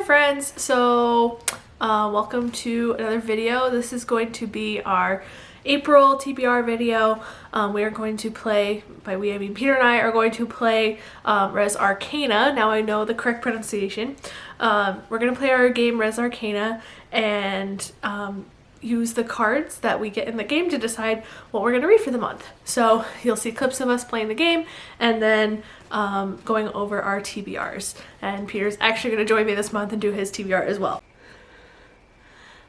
friends, so welcome to another video. This is going to be our April TBR video. We are going to play, by we I mean Peter and I are going to play Res Arcana. Now I know the correct pronunciation. We're going to play our game Res Arcana and use the cards that we get in the game to decide what we're going to read for the month. So you'll see clips of us playing the game and then going over our TBRs. And Peter's actually going to join me this month and do his TBR as well.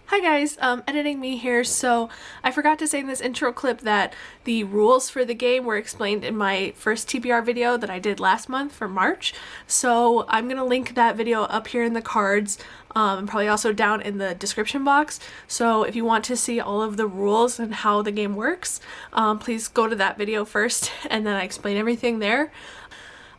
Hi guys, editing me here. So I forgot to say in this intro clip that the rules for the game were explained in my first TBR video that I did last month for March. So I'm going to link that video up here in the cards and probably also down in the description box. So if you want to see all of the rules and how the game works, please go to that video first and then I explain everything there.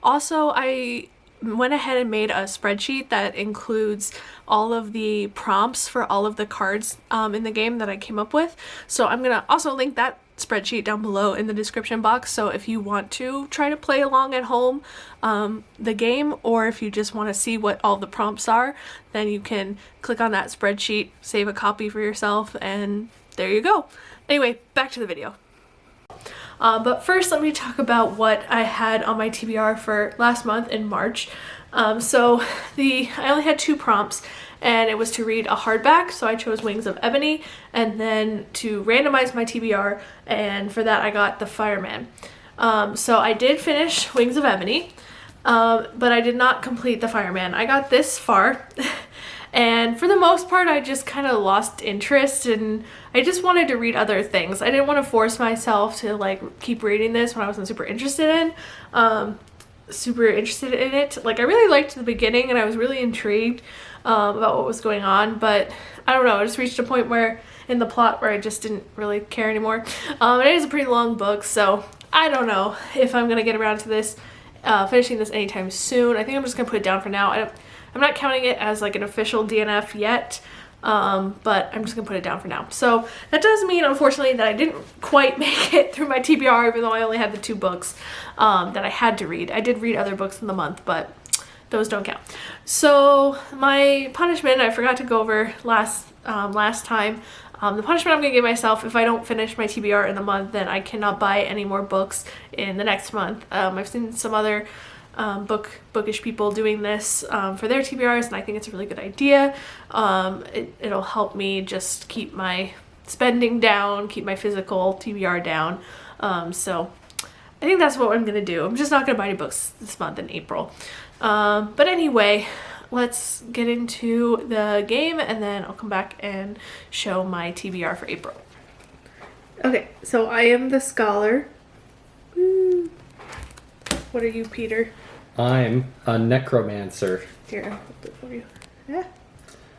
Also, I went ahead and made a spreadsheet that includes all of the prompts for all of the cards in the game that I came up with. So I'm gonna also link that spreadsheet down below in the description box. So if you want to try to play along at home the game, or if you just want to see what all the prompts are, then you can click on that spreadsheet, save a copy for yourself, and there you go. Anyway, back to the video. But first, let me talk about what I had on my TBR for last month in March. So I only had 2 prompts, and it was to read a hardback, so I chose Wings of Ebony, and then to randomize my TBR, and for that I got The Fireman. So I did finish Wings of Ebony, but I did not complete The Fireman. I got this far. And for the most part, I just kind of lost interest and I just wanted to read other things. I didn't want to force myself to like keep reading this when I wasn't super interested in it. Like I really liked the beginning and I was really intrigued about what was going on, but I don't know, I just reached a point where in the plot where I just didn't really care anymore. It is a pretty long book, so I don't know if I'm gonna get around to this, finishing this anytime soon. I think I'm just gonna put it down for now. I'm not counting it as like an official DNF yet, but I'm just gonna put it down for now. So that does mean, unfortunately, that I didn't quite make it through my TBR, even though I only had the 2 books that I had to read. I did read other books in the month, but those don't count. So my punishment, I forgot to go over last time. The punishment I'm gonna give myself if I don't finish my TBR in the month, then I cannot buy any more books in the next month. I've seen some other bookish people doing this for their TBRs, and I think it's a really good idea. It'll help me just keep my spending down, keep my physical TBR down. So I think that's what I'm gonna do. I'm just not gonna buy any books this month in April. But anyway, let's get into the game and then I'll come back and show my TBR for April. Okay, so I am the scholar. Woo. What are you, Peter? I'm a necromancer. Here, I'll hold it for you. Yeah.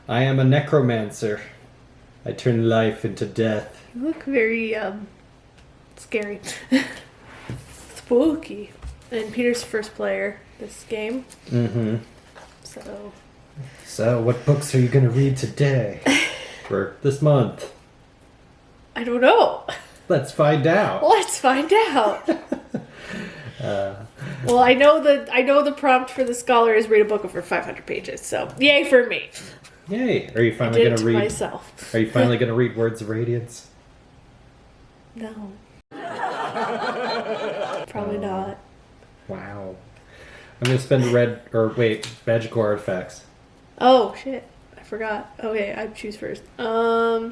I am a necromancer. I turn life into death. You look very, scary. Spooky. And Peter's first player this game. Mm-hmm. So, what books are you going to read today? For this month? I don't know. Let's find out. Let's find out. Well, I know the prompt for the scholar is read a book over 500 pages, so yay for me. Yay! Are you finally going to read myself? Are you finally going to read Words of Radiance? No. Probably not. Wow. I'm going to spend magical artifacts. Oh shit! I forgot. Okay, I choose first. I'll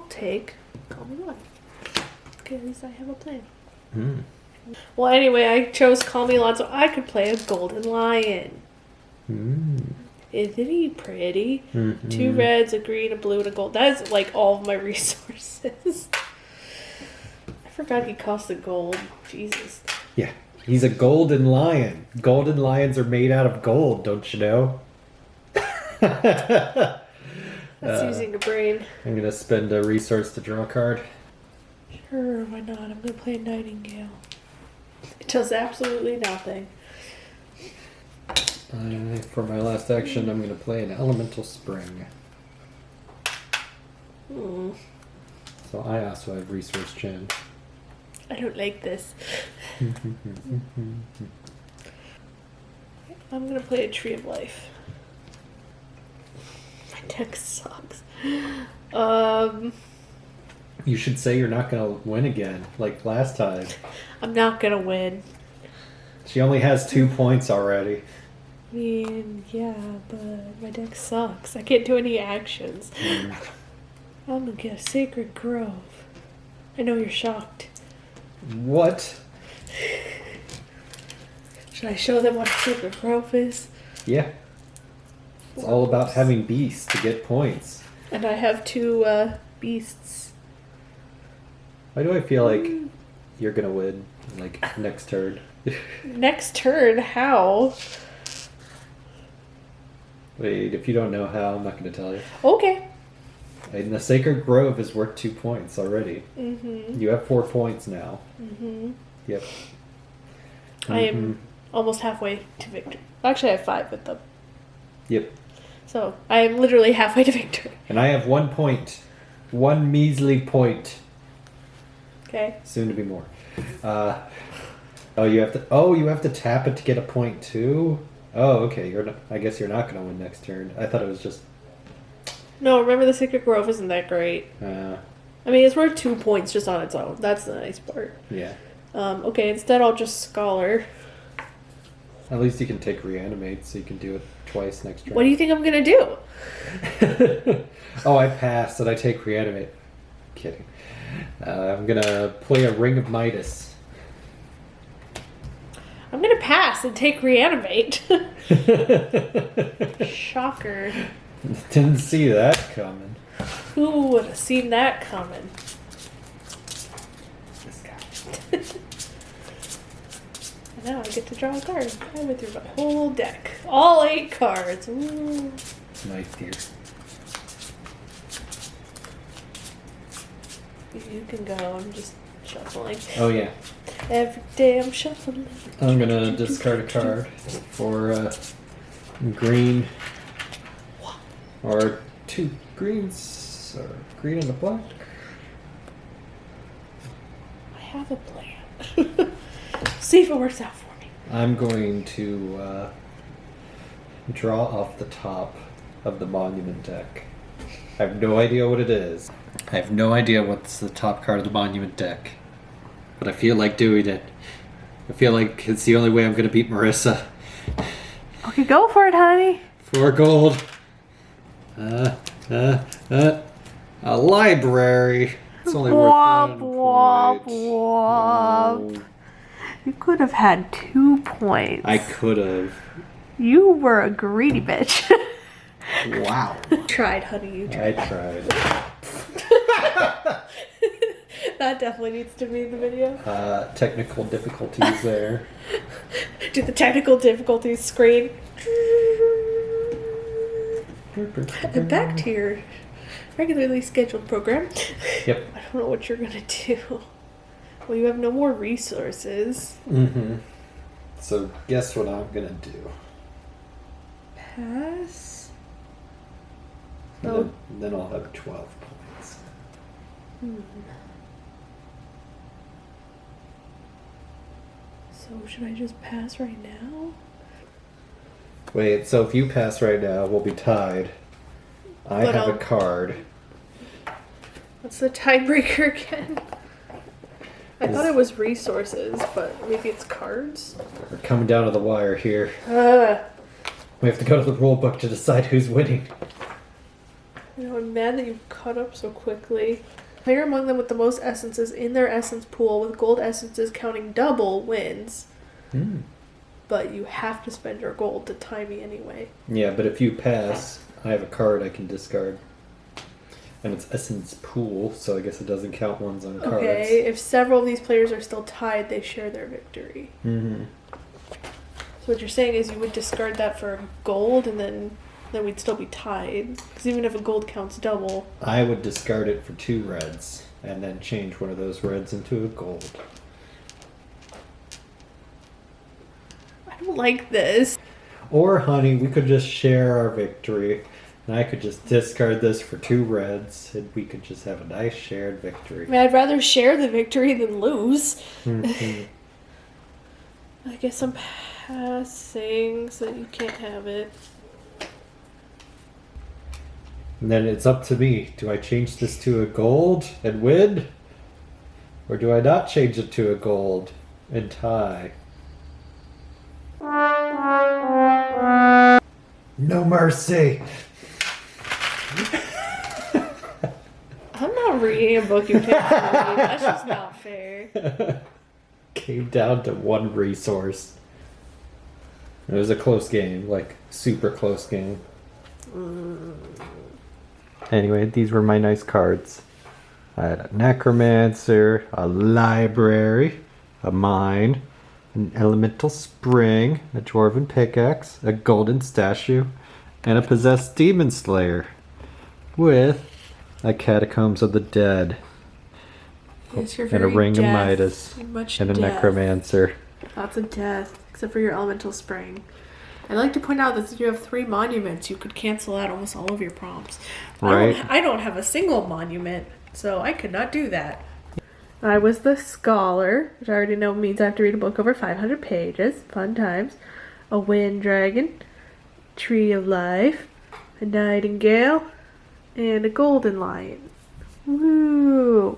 take Call Me One. Okay, at least I have a plan. Hmm. Well, anyway, I chose Call Me Lot so I could play a golden lion. Isn't he pretty? 2 reds, a green, a blue, and a gold. That is like all of my resources. I forgot he cost a gold. Jesus. Yeah, he's a golden lion. Golden lions are made out of gold, don't you know? That's using a brain. I'm going to spend a resource to draw a card. Sure, why not? I'm going to play a Nightingale. It does absolutely nothing. For my last action, I'm going to play an Elemental Spring. So I also have Resource Gen. I don't like this. I'm going to play a Tree of Life. deck sucks. You should say you're not gonna win again, like last time. I'm not gonna win. She only has 2 points already. I mean, yeah, but my deck sucks. I can't do any actions. I'm gonna get a Sacred Grove. I know you're shocked. What? Should I show them what a Sacred Grove is? Yeah. It's all about having beasts to get points. And I have 2 beasts. Why do I feel like you're gonna win, like, next turn? Next turn? How? Wait, if you don't know how, I'm not gonna tell you. Okay. And the Sacred Grove is worth 2 points already. Mm-hmm. You have 4 points now. Mm-hmm. Yep. I am almost halfway to victory. Actually, I have 5 with them. Yep. So, I am literally halfway to victory. And I have 1 point. 1 measly point. Okay. Soon to be more. You have to tap it to get a point too? Oh, okay. I guess you're not gonna win next turn. I thought it was just... No, remember the Sacred Grove isn't that great. I mean, it's worth 2 points just on its own. That's the nice part. Yeah. Okay, instead I'll just Scholar. At least you can take Reanimate, so you can do it twice next turn. What do you think I'm gonna do? Oh, I passed. Did I take Reanimate? Kidding. I'm gonna play a Ring of Midas. I'm gonna pass and take Reanimate. Shocker. Didn't see that coming. Who would have seen that coming? This guy. And now I get to draw a card. I went through my whole deck. All 8 cards. Ooh. Nice, dear. You can go. I'm just shuffling. Oh, yeah. Every day I'm shuffling. I'm gonna discard a card for green. Or 2 greens. Or green and a black. I have a plan. See if it works out for me. I'm going to draw off the top of the monument deck. I have no idea what it is. I have no idea what's the top card of the monument deck. But I feel like doing it. I feel like it's the only way I'm going to beat Marissa. Okay, go for it, honey. 4 gold. A library. It's only worth 1 Womp, point. womp. No. You could have had 2 points. I could have. You were a greedy bitch. Wow. Tried, honey, you tried. I tried. That definitely needs to be in the video. Technical difficulties there. Do the technical difficulties screen. And back to your regularly scheduled program. Yep. I don't know what you're gonna do. Well, you have no more resources. Mm-hmm. So guess what I'm gonna do? Pass. And then I'll have 12 points. So should I just pass right now? Wait, so if you pass right now, we'll be tied. I But have a I'll- card. What's the tiebreaker again? I thought it was resources, but maybe it's cards? We're coming down to the wire here. Ugh. We have to go to the rule book to decide who's winning. You know, I'm mad that you caught up so quickly. Player among them with the most essences in their essence pool with gold essences counting double wins. But you have to spend your gold to tie me anyway. Yeah, but if you pass, I have a card I can discard. And it's essence pool, so I guess it doesn't count ones on cards. Okay, if several of these players are still tied, they share their victory. Mm-hmm. So what you're saying is you would discard that for gold, and then we'd still be tied. Because even if a gold counts double... I would discard it for 2 reds, and then change one of those reds into a gold. I don't like this. Or, honey, we could just share our victory. And I could just discard this for 2 reds, and we could just have a nice shared victory. I mean, I'd rather share the victory than lose. Mm-hmm. I guess I'm passing, so you can't have it. And then it's up to me. Do I change this to a gold and win? Or do I not change it to a gold and tie? No mercy! I'm not reading a book you can't read. That's just not fair. Came down to one resource. It was a close game, like super close game. Anyway, these were my nice cards. I had a necromancer, a library, a mine, an elemental spring, a dwarven pickaxe, a golden statue, and a possessed demon slayer with a catacombs of the dead. Yes, you're And a very ring of death. Midas. Much And a death. necromancer. Lots of death, except for your elemental spring. I'd like to point out that you have 3 monuments. You could cancel out almost all of your prompts. Right. I don't have a single monument, so I could not do that. I was the scholar, which I already know means I have to read a book over 500 pages. Fun times. A wind dragon, tree of life, a nightingale, and a golden lion. Woo!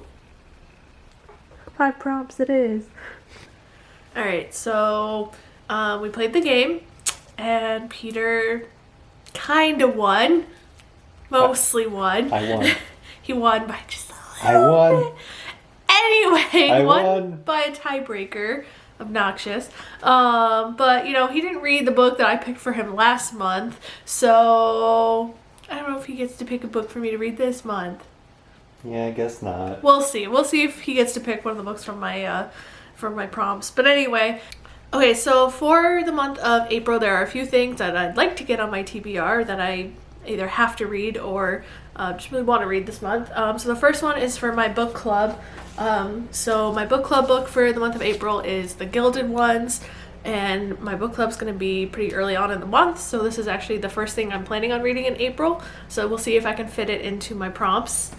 5 prompts it is. Alright, so we played the game, and Peter kind of won. Mostly won. I won. He won by just a I little won. bit. Anyway, I won won. by a tiebreaker. Obnoxious. But, you know, he didn't read the book that I picked for him last month, so I don't know if he gets to pick a book for me to read this month. Yeah, I guess not. We'll see. We'll see if he gets to pick one of the books from my prompts. But anyway, okay, so for the month of April, there are a few things that I'd like to get on my TBR that I either have to read or just really want to read this month. So the first one is for my book club. So my book club book for the month of April is The Gilded Ones, and my book club's going to be pretty early on in the month, so this is actually the first thing I'm planning on reading in April. So we'll see if I can fit it into my prompts.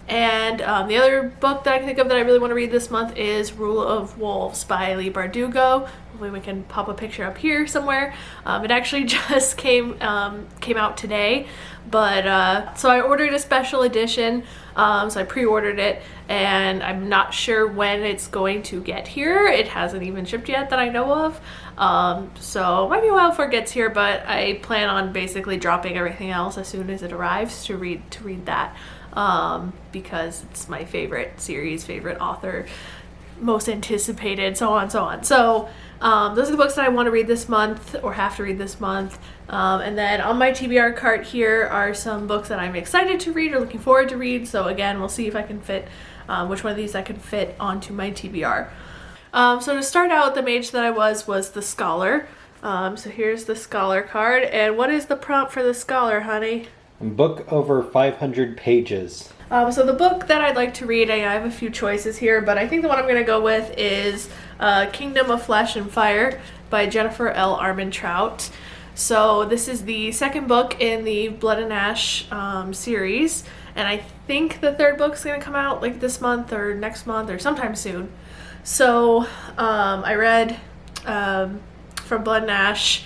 And the other book that I can think of that I really want to read this month is Rule of Wolves by Lee Bardugo. Hopefully we can pop a picture up here somewhere. It actually just came out today, but so I ordered a special edition, so I pre-ordered it, and I'm not sure when it's going to get here. It hasn't even shipped yet that I know of, so it might be a while before it gets here, but I plan on basically dropping everything else as soon as it arrives to read that. Because it's my favorite series, favorite author, most anticipated, so on, so on. So those are the books that I want to read this month or have to read this month. And then on my TBR cart here are some books that I'm excited to read or looking forward to read. So again, we'll see if I can fit which one of these I can fit onto my TBR. So to start out, the mage that I was the scholar. So here's the scholar card. And what is the prompt for the scholar, honey? Book over 500 pages. So the book that I'd like to read, I have a few choices here, but I think the one I'm going to go with is Kingdom of Flesh and Fire by Jennifer L. Armentrout. So this is the second book in the Blood and Ash series, and I think the third book's going to come out like this month or next month or sometime soon. So I read from Blood and Ash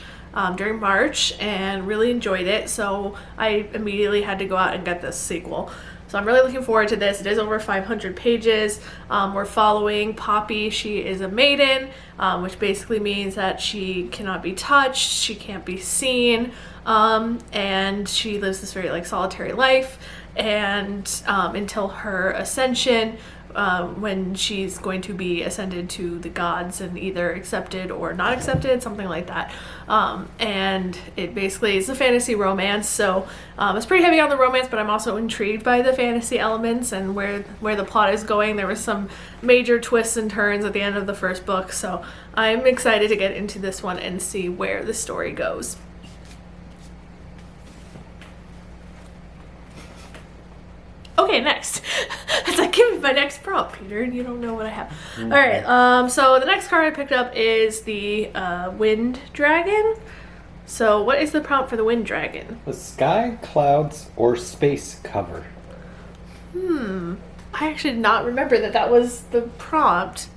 during March and really enjoyed it, so I immediately had to go out and get this sequel. So I'm really looking forward to this. It is over 500 pages. We're following Poppy. She is a maiden, which basically means that she cannot be touched, she can't be seen, and she lives this very solitary life, and until her ascension, when she's going to be ascended to the gods and either accepted or not accepted, something like that. And it basically is a fantasy romance, so it's pretty heavy on the romance, but I'm also intrigued by the fantasy elements and where the plot is going. There was some major twists and turns at the end of the first book, so I'm excited to get into this one and see where the story goes. Okay, next. It's like, give me my next prompt, Peter, and you don't know what I have. Mm-hmm. All right, so the next card I picked up is the Wind Dragon. So what is the prompt for the Wind Dragon? The sky, clouds, or space cover. I actually did not remember that was the prompt.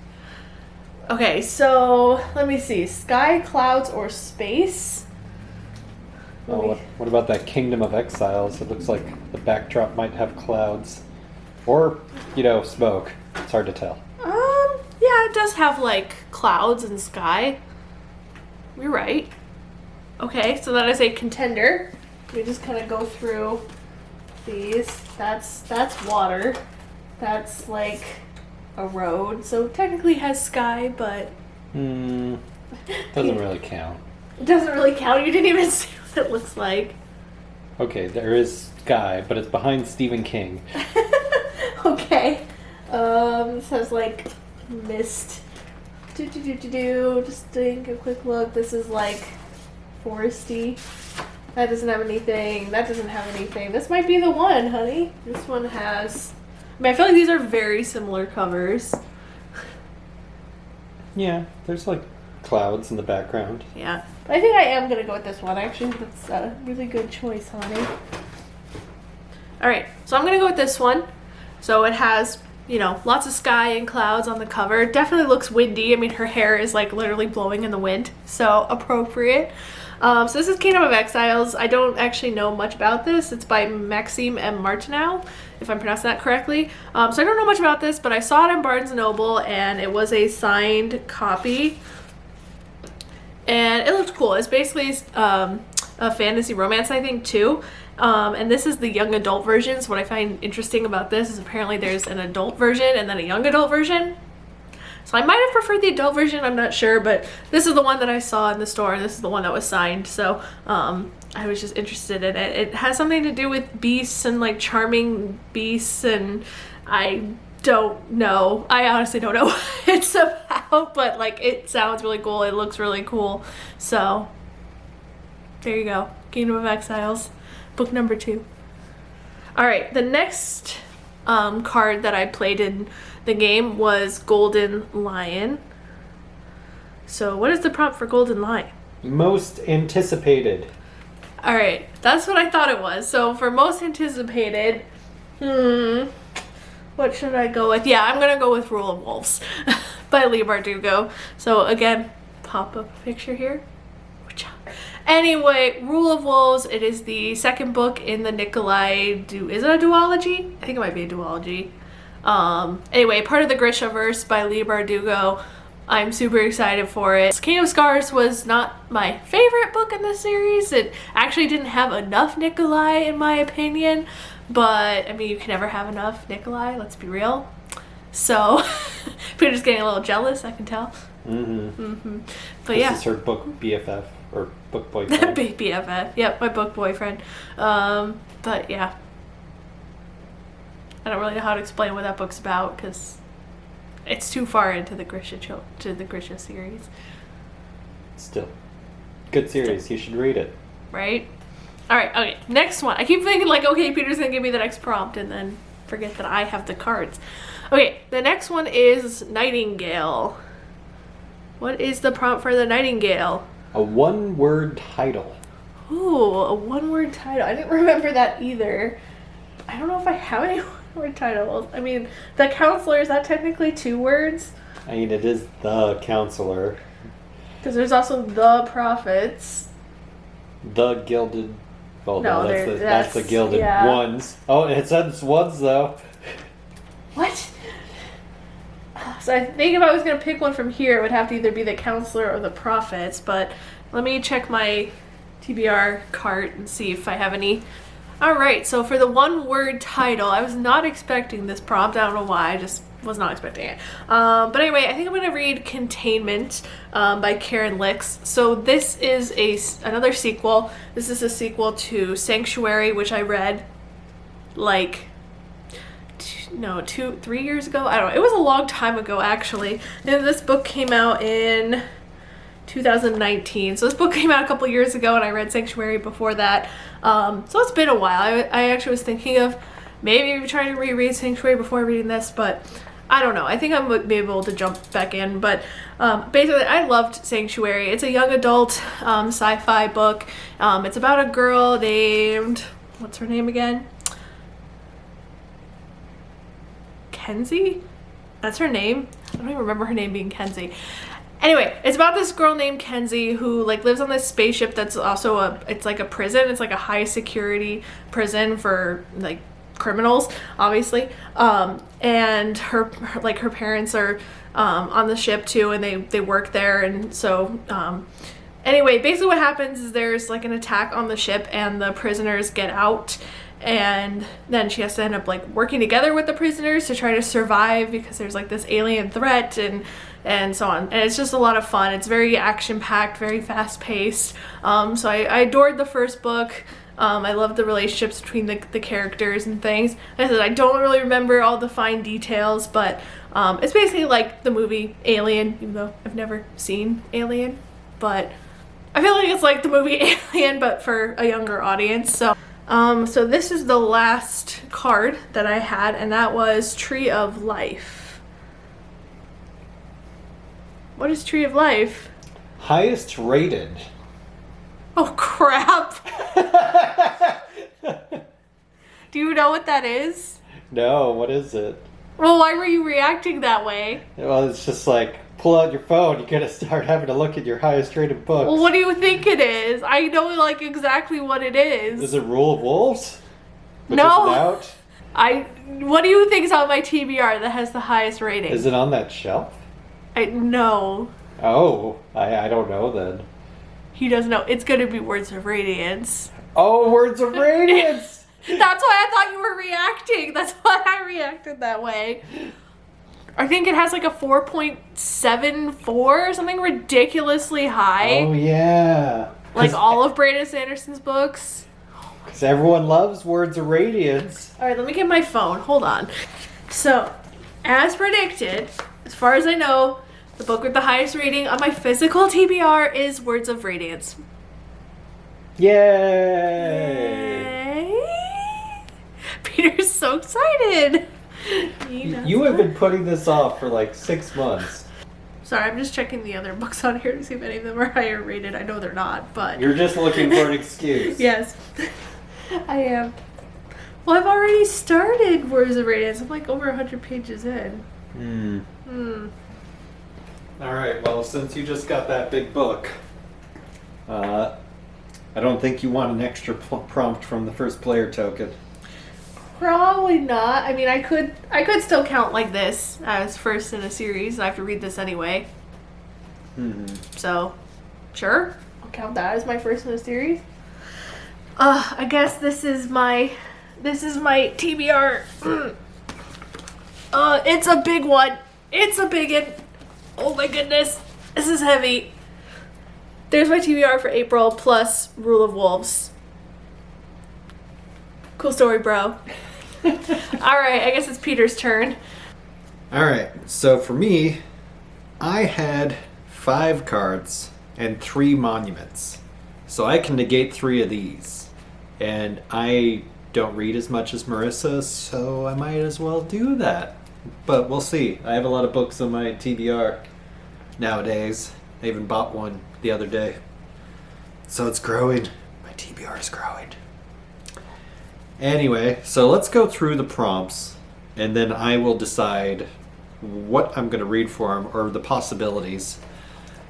Okay, so let me see. Sky, clouds, or space? Oh, what about that Kingdom of Exiles? It looks like the backdrop might have clouds. Or, smoke. It's hard to tell. Yeah, it does have like clouds and sky. You're right. Okay, so that is a contender. We just kind of go through these. That's water. That's like a road. So technically has sky, but doesn't really count. It doesn't really count. You didn't even see what it looks like. Okay, there is sky, but it's behind Stephen King. Okay. This has like mist. Just take a quick look. This is like foresty. That doesn't have anything. That doesn't have anything. This might be the one, honey. This one has... I feel like these are very similar covers. Yeah, there's like clouds in the background. Yeah. But I think I am going to go with this one. Actually, that's a really good choice, honey. Alright, so I'm going to go with this one. So it has, lots of sky and clouds on the cover. It definitely looks windy. I mean, her hair is like literally blowing in the wind. So appropriate. So this is Kingdom of Exiles. I don't actually know much about this. It's by Maxime M. Martineau, if I'm pronouncing that correctly. So I don't know much about this, but I saw it in Barnes & Noble, and it was a signed copy. And it looked cool. It's basically a fantasy romance, I think, too. And this is the young adult version. So what I find interesting about this is apparently there's an adult version and then a young adult version. So I might have preferred the adult version, I'm not sure, but this is the one that I saw in the store, and this is the one that was signed, so I was just interested in it. It has something to do with beasts and like charming beasts, and I don't know. I honestly don't know what it's about, but like it sounds really cool, it looks really cool. So there you go. Kingdom of Exiles, book number 2. Alright, the next card that I played in the game was Golden Lion. So what is the prompt for Golden Lion? Most anticipated. Alright, that's what I thought it was. So for most anticipated, what should I go with? Yeah, I'm gonna go with Rule of Wolves by Leigh Bardugo. So again, pop up a picture here. Anyway, Rule of Wolves, it is the second book in the Nikolai is it a duology? I think it might be a duology. Anyway, part of the Grishaverse by Leigh Bardugo. I'm super excited for it. King of Scars was not my favorite book in this series. It actually didn't have enough Nikolai in my opinion, but I mean, you can never have enough Nikolai, let's be real. So, Peter's getting a little jealous, I can tell. But yeah. This is her book BFF, or book boyfriend. BFF, yep, my book boyfriend. But yeah. I don't really know how to explain what that book's about because it's too far into the Grisha series. Still, good series. You should read it. Right? Alright, okay, next one. I keep thinking like, okay, Peter's gonna give me the next prompt and then forget that I have the cards. Okay, the next one is Nightingale. What is the prompt for the Nightingale? A one-word title. Ooh, a one-word title. I didn't remember that either. I don't know if I have any one-word titles. I mean, the counselor, is that technically 2 words? I mean, it is the counselor. Because there's also the prophets. The gilded... Well, no, that's the gilded ones. Oh, it says ones, though. What? So I think if I was going to pick one from here, it would have to either be the counselor or the prophets, but let me check my TBR cart and see if I have any. Alright, so for the one-word title, I was not expecting this prompt. I don't know why, I just was not expecting it. But anyway, I think I'm going to read Containment by Karen Licks. So this is another sequel. This is a sequel to Sanctuary, which I read like 3 years ago. I don't know. It was a long time ago, actually. And this book came out in 2019. So this book came out a couple years ago, and I read Sanctuary before that. So it's been a while. I actually was thinking of maybe trying to reread Sanctuary before reading this, but I don't know. I think I'm be able to jump back in. But basically, I loved Sanctuary. It's a young adult sci-fi book. It's about a girl named... What's her name again? Kenzie? That's her name? I don't even remember her name being Kenzie. Anyway, it's about this girl named Kenzie who like lives on this spaceship that's also it's like a prison. It's like a high security prison for like criminals, obviously. And her parents are on the ship too, and they work there, and so anyway, basically what happens is there's like an attack on the ship and the prisoners get out, and then she has to end up like working together with the prisoners to try to survive because there's like this alien threat and so on. And it's just a lot of fun. It's very action-packed, very fast-paced. So I adored the first book. I love the relationships between the characters and things. Like I said, I don't really remember all the fine details, but it's basically like the movie Alien, even though I've never seen Alien. But I feel like it's like the movie Alien, but for a younger audience. So this is the last card that I had, and that was Tree of Life. What is Tree of Life? Highest rated. Oh, crap. Do you know what that is? No, what is it? Well, why were you reacting that way? Well, it's just like, pull out your phone, you're gonna start having to look at your highest rated books. Well, what do you think it is? I know like exactly what it is. Is it Rule of Wolves? Which No. isn't out? What do you think is on my TBR that has the highest rating? Is it on that shelf? No. Oh, I don't know then. He doesn't know. It's gonna be Words of Radiance. Oh, Words of Radiance! That's why I thought you were reacting. That's why I reacted that way. I think it has like a 4.74, something ridiculously high. Oh, yeah. Like all of Brandon Sanderson's books. Because everyone loves Words of Radiance. All right, let me get my phone. Hold on. So, as predicted, as far as I know, the book with the highest rating on my physical TBR is Words of Radiance. Yay! Yay! Peter's so excited. You have been putting this off for like 6 months. Sorry, I'm just checking the other books on here to see if any of them are higher rated. I know they're not, but... You're just looking for an excuse. Yes, I am. Well, I've already started Words of Radiance. I'm like over 100 pages in. Alright, well, since you just got that big book, I don't think you want an extra prompt from the first player token. Probably not. I mean, I could still count like this as first in a series. I have to read this anyway. So, sure, I'll count that as my first in a series. I guess this is my TBR. It's a big one. It's a big one. Oh my goodness, this is heavy. There's my TBR for April plus Rule of Wolves. Cool story, bro. Alright, I guess it's Peter's turn. Alright, so for me, I had 5 cards and 3 monuments. So I can negate 3 of these. And I don't read as much as Marissa, so I might as well do that. But we'll see. I have a lot of books on my TBR nowadays. I even bought one the other day. So it's growing. My TBR is growing. Anyway, so let's go through the prompts, and then I will decide what I'm going to read for them, or the possibilities.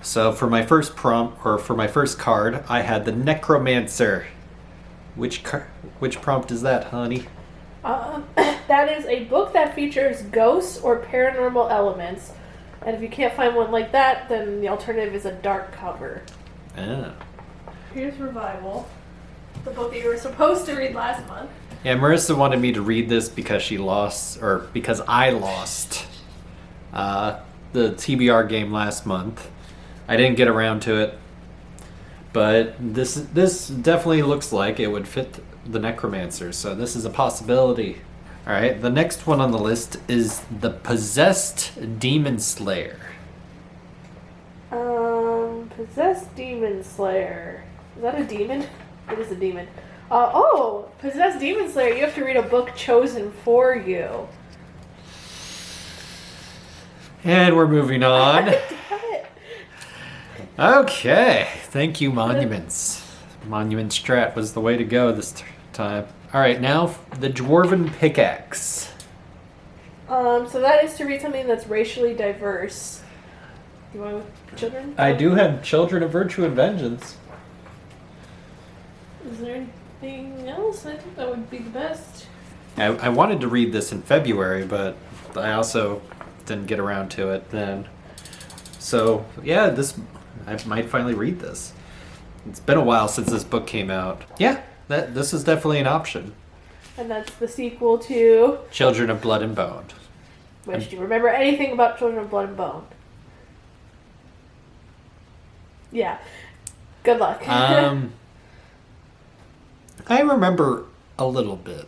So for my first prompt, or for my first card, I had the Necromancer. Which prompt is that, honey? That is a book that features ghosts or paranormal elements. And if you can't find one like that, then the alternative is a dark cover. Oh. Here's Revival, the book that you were supposed to read last month. Yeah, Marissa wanted me to read this because she lost, or because I lost the TBR game last month. I didn't get around to it, but this definitely looks like it would fit the Necromancer, so this is a possibility. Alright, the next one on the list is the Possessed Demon Slayer. Possessed Demon Slayer. Is that a demon? It is a demon. Possessed Demon Slayer, you have to read a book chosen for you. And we're moving on. Damn it. Okay, thank you, Monuments. Monument Strat was the way to go this time. Alright, now the Dwarven Pickaxe. So that is to read something that's racially diverse. You want children? I do have Children of Virtue and Vengeance. Is there anything else? I think that would be the best. I wanted to read this in February, but I also didn't get around to it then. So, yeah, I might finally read this. It's been a while since this book came out. Yeah, this is definitely an option. And that's the sequel to Children of Blood and Bone. Which, do you remember anything about Children of Blood and Bone? Yeah. Good luck. I remember a little bit.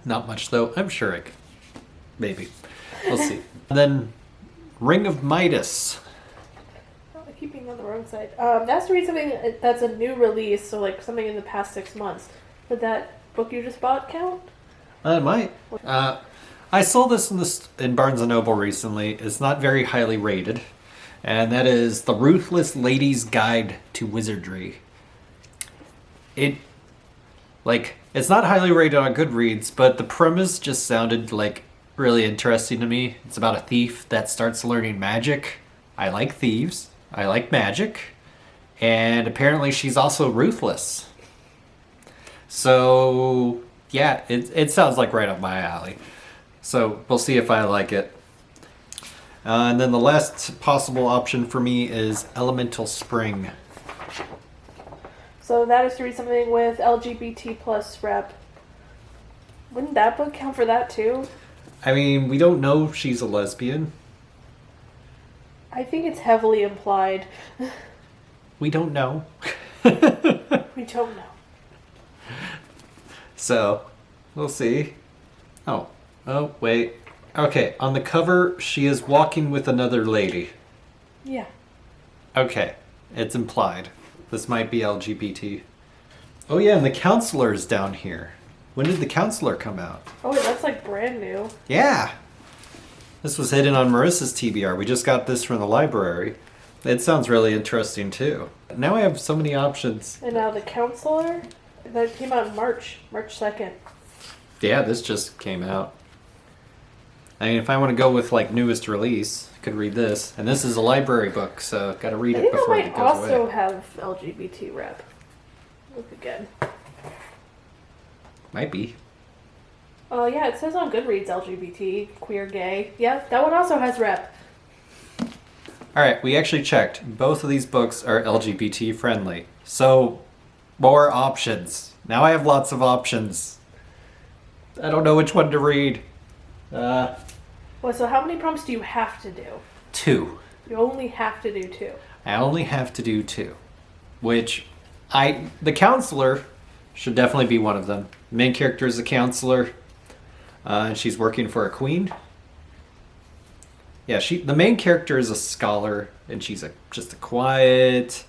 Not much, though. I'm sure I could. Maybe. We'll see. And then, Ring of Midas. Oh, I keep being on the wrong side. That's to read something that's a new release, so like something in the past 6 months. Would that book you just bought count? It might. I saw this in Barnes & Noble recently. It's not very highly rated. And that is The Ruthless Lady's Guide to Wizardry. It's not highly rated on Goodreads, but the premise just sounded like really interesting to me. It's about a thief that starts learning magic. I like thieves. I like magic. And apparently she's also ruthless. So, yeah, it sounds like right up my alley. So, we'll see if I like it. And then the last possible option for me is Elemental Spring. So that is to read something with LGBT plus rep. Wouldn't that book count for that too? I mean, we don't know if she's a lesbian. I think it's heavily implied. We don't know. We don't know. So, we'll see. Oh, wait. Okay, on the cover, she is walking with another lady. Yeah. Okay, it's implied. This might be LGBT. Oh yeah, and the Counselor's down here. When did the Counselor come out? Oh wait, that's like brand new. Yeah! This was hidden on Marissa's TBR. We just got this from the library. It sounds really interesting too. Now I have so many options. And now the Counselor? That came out in March 2nd. Yeah, this just came out. I mean, if I want to go with like newest release, I could read this. And this is a library book, so gotta read it before it goes away. I think it might also have LGBT rep. Look again. Might be. Oh yeah, it says on Goodreads LGBT, queer, gay. Yeah, that one also has rep. Alright, we actually checked. Both of these books are LGBT friendly. So, more options. Now I have lots of options. I don't know which one to read. Well, so how many prompts do you have to do? 2. You only have to do 2. I only have to do 2. Which, the Counselor should definitely be one of them. The main character is a counselor. And she's working for a queen. Yeah, the main character is a scholar, and she's just a quiet,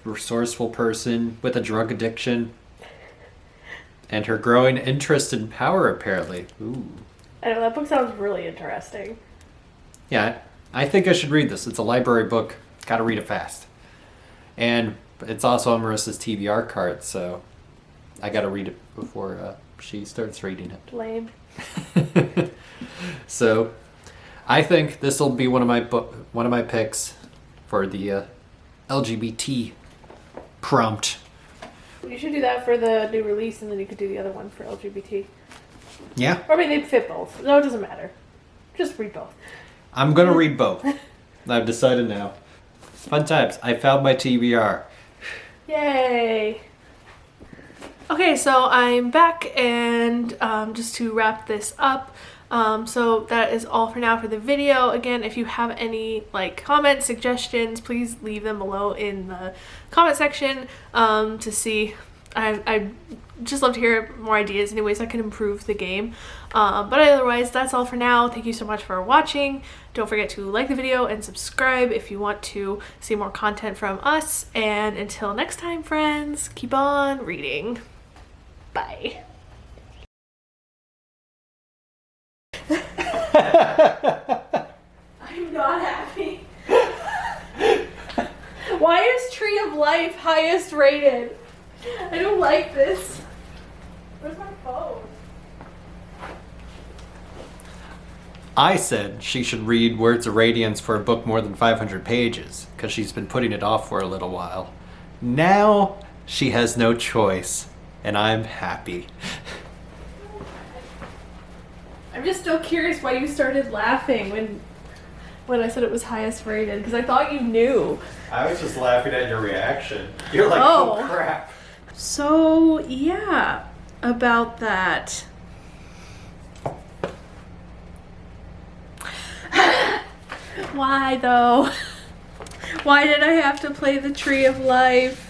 resourceful person with a drug addiction. And her growing interest in power, apparently. Ooh. I know, that book sounds really interesting. Yeah, I think I should read this. It's a library book. Gotta read it fast. And it's also on Marissa's TBR card, so I gotta read it before she starts reading it. Lame. So, I think this will be one of my picks for the LGBT prompt. You should do that for the new release, and then you could do the other one for LGBT. Yeah? Or I mean, they fit both. No, it doesn't matter. Just read both. I'm gonna read both. I've decided now. Fun times. I found my TBR. Yay! Okay, so I'm back, and just to wrap this up, so that is all for now for the video. Again, if you have any comments, suggestions, please leave them below in the comment section to see. I just love to hear more ideas and ways I can improve the game. But otherwise, that's all for now. Thank you so much for watching. Don't forget to like the video and subscribe if you want to see more content from us. And until next time, friends, keep on reading. Bye. I'm not happy. Why is Tree of Life highest rated? I don't like this. Where's my phone? I said she should read Words of Radiance for a book more than 500 pages, because she's been putting it off for a little while. Now she has no choice, and I'm happy. I'm just still curious why you started laughing when I said it was highest rated, because I thought you knew. I was just laughing at your reaction. You're like, Oh. oh crap. So, yeah, about that. Why though? Why did I have to play the Tree of Life?